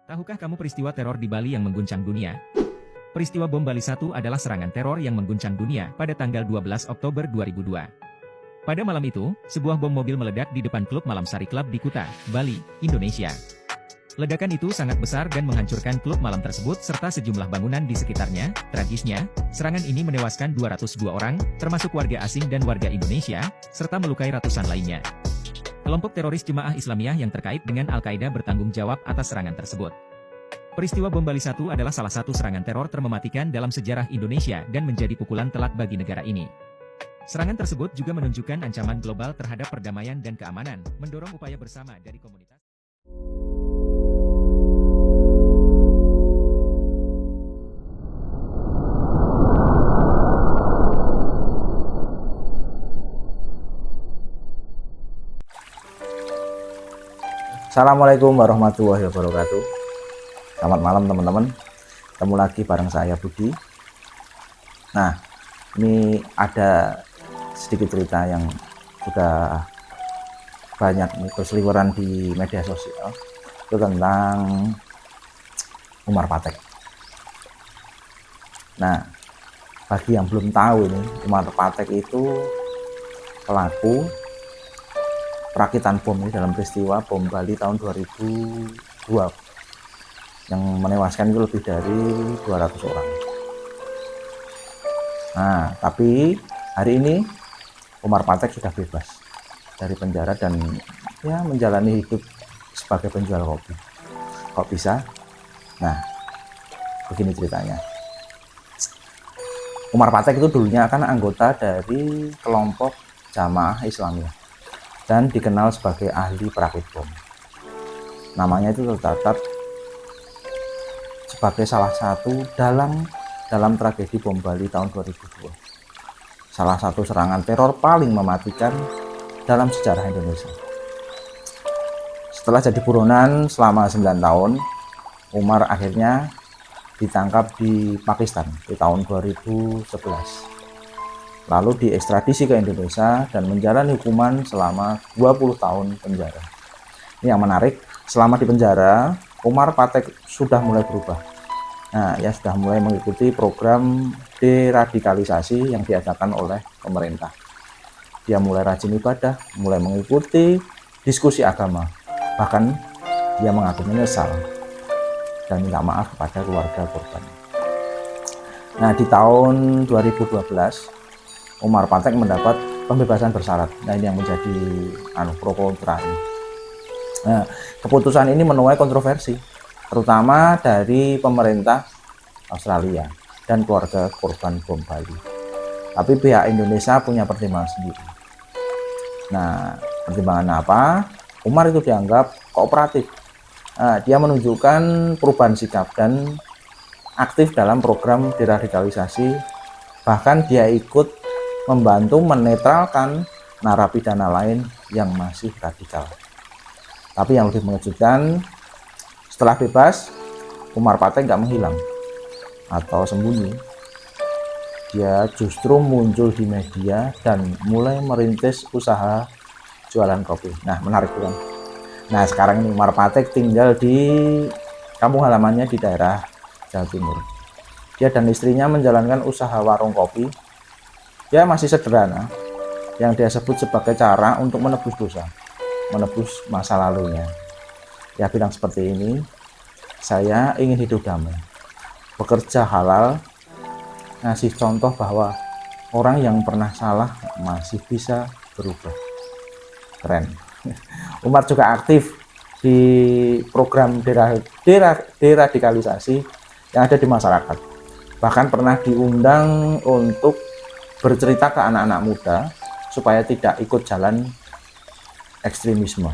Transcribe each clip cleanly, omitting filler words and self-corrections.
Tahukah kamu peristiwa teror di Bali yang mengguncang dunia? Peristiwa bom Bali 1 adalah serangan teror yang mengguncang dunia pada tanggal 12 Oktober 2002. Pada malam itu, sebuah bom mobil meledak di depan klub Malam Sari Club di Kuta, Bali, Indonesia. Ledakan itu sangat besar dan menghancurkan klub malam tersebut serta sejumlah bangunan di sekitarnya. Tragisnya, serangan ini menewaskan 202 orang, termasuk warga asing dan warga Indonesia, serta melukai ratusan lainnya. Kelompok teroris Jemaah Islamiyah yang terkait dengan Al-Qaeda bertanggung jawab atas serangan tersebut. Peristiwa bom Bali 1 adalah salah satu serangan teror termematikan dalam sejarah Indonesia dan menjadi pukulan telak bagi negara ini. Serangan tersebut juga menunjukkan ancaman global terhadap perdamaian dan keamanan, mendorong upaya bersama dari komunitas. Assalamualaikum warahmatullahi wabarakatuh. Selamat malam teman-teman. Ketemu lagi bareng saya Budi. Nah, ini ada sedikit cerita yang sudah banyak berseliweran di media sosial. Itu tentang Umar Patek. Nah, bagi yang belum tahu ini, Umar Patek itu pelaku perakitan bom ini dalam peristiwa bom Bali tahun 2002 yang menewaskan itu lebih dari 200 orang. Nah, tapi hari ini Umar Patek sudah bebas dari penjara dan ya menjalani hidup sebagai penjual kopi. Kok bisa? Nah, begini ceritanya. Umar Patek itu dulunya kan anggota dari kelompok Jamaah Islamiyah dan dikenal sebagai ahli perakit bom. Namanya itu tercatat sebagai salah satu dalam tragedi bom Bali tahun 2002. Salah satu serangan teror paling mematikan dalam sejarah Indonesia. Setelah jadi buronan selama 9 tahun, Umar akhirnya ditangkap di Pakistan di tahun 2011. Lalu diekstradisi ke Indonesia dan menjalani hukuman selama 20 tahun penjara. Ini yang menarik, selama di penjara, Umar Patek sudah mulai berubah. Nah, ya sudah mulai mengikuti program deradikalisasi yang diadakan oleh pemerintah. Dia mulai rajin ibadah, mulai mengikuti diskusi agama. Bahkan dia mengaku menyesal dan minta maaf kepada keluarga korban. Nah, di tahun 2012, Umar Patek mendapat pembebasan bersyarat. Nah, ini yang menjadi pro kontra ini. Nah, keputusan ini menuai kontroversi, terutama dari pemerintah Australia dan keluarga korban bom Bali. Tapi pihak Indonesia punya pertimbangan sendiri. Nah, pertimbangan apa? Umar itu dianggap kooperatif. Nah, dia menunjukkan perubahan sikap dan aktif dalam program deradikalisasi. Bahkan dia ikut membantu menetralkan narapidana lain yang masih radikal. Tapi yang lebih mengejutkan, setelah bebas, Umar Patek nggak menghilang atau sembunyi. Dia justru muncul di media dan mulai merintis usaha jualan kopi. Nah, menarik bukan? Nah, sekarang ini Umar Patek tinggal di kampung halamannya di daerah Jawa Timur. Dia dan istrinya menjalankan usaha warung kopi. Dia masih sederhana, yang dia sebut sebagai cara untuk menebus dosa, menebus masa lalunya. Dia bilang seperti ini, saya ingin hidup damai, bekerja halal, ngasih contoh bahwa orang yang pernah salah masih bisa berubah. Keren. Umar juga aktif di program deradikalisasi yang ada di masyarakat. Bahkan pernah diundang untuk bercerita ke anak-anak muda supaya tidak ikut jalan ekstremisme.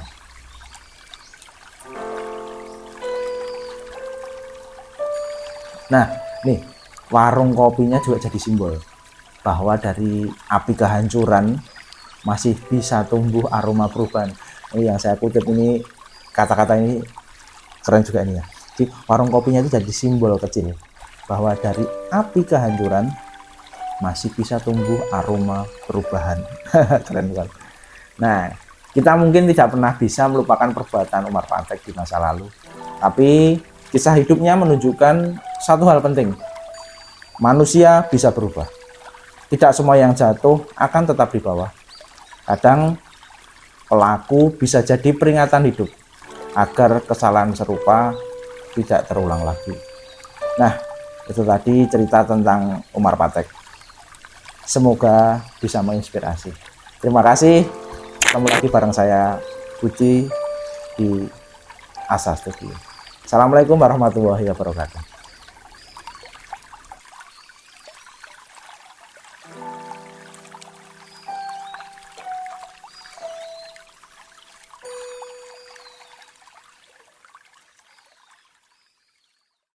Nah, nih warung kopinya juga jadi simbol bahwa dari api kehancuran masih bisa tumbuh aroma perubahan. Ini yang saya kutip, ini kata-kata ini keren juga ini ya. Jadi warung kopinya itu jadi simbol kecil bahwa dari api kehancuran masih bisa tumbuh aroma perubahan. Keren bukan? Nah, kita mungkin tidak pernah bisa melupakan perbuatan Umar Patek di masa lalu. Tapi Kisah hidupnya menunjukkan satu hal penting. Manusia bisa berubah. Tidak semua yang jatuh akan tetap di bawah. Kadang pelaku bisa jadi peringatan hidup agar kesalahan serupa tidak terulang lagi. Nah, itu tadi cerita tentang Umar Patek. Semoga bisa menginspirasi. Terima kasih. Ketemu lagi bareng saya, Puji, di Asa Studio. Assalamualaikum warahmatullahi wabarakatuh.